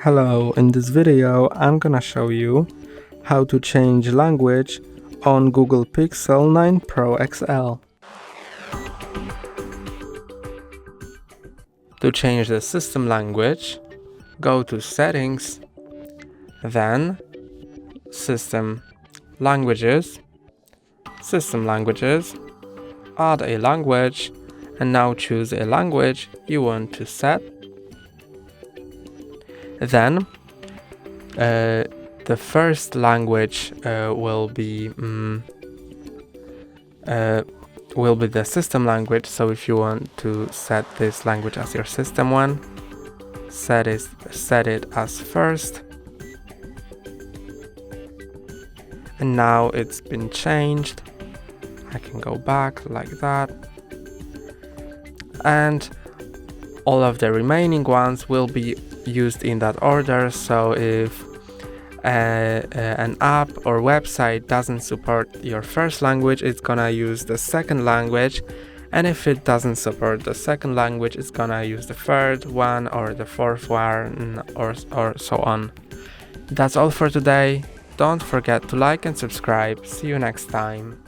Hello, in this video I'm gonna show you how to change language on Google Pixel 9 Pro XL. To change the system language, go to Settings, then System Languages, add a language, and now choose a language you want to set. Then the first language will be the system language. So if you want to set this language as your system one, set it as first. And now it's been changed. I can go back like that, and all of the remaining ones will be used in that order. So if an app or website doesn't support your first language, it's gonna use the second language, and if it doesn't support the second language, it's gonna use the third one or the fourth one, or so on. That's all for today. Don't forget to like and subscribe. See you next time.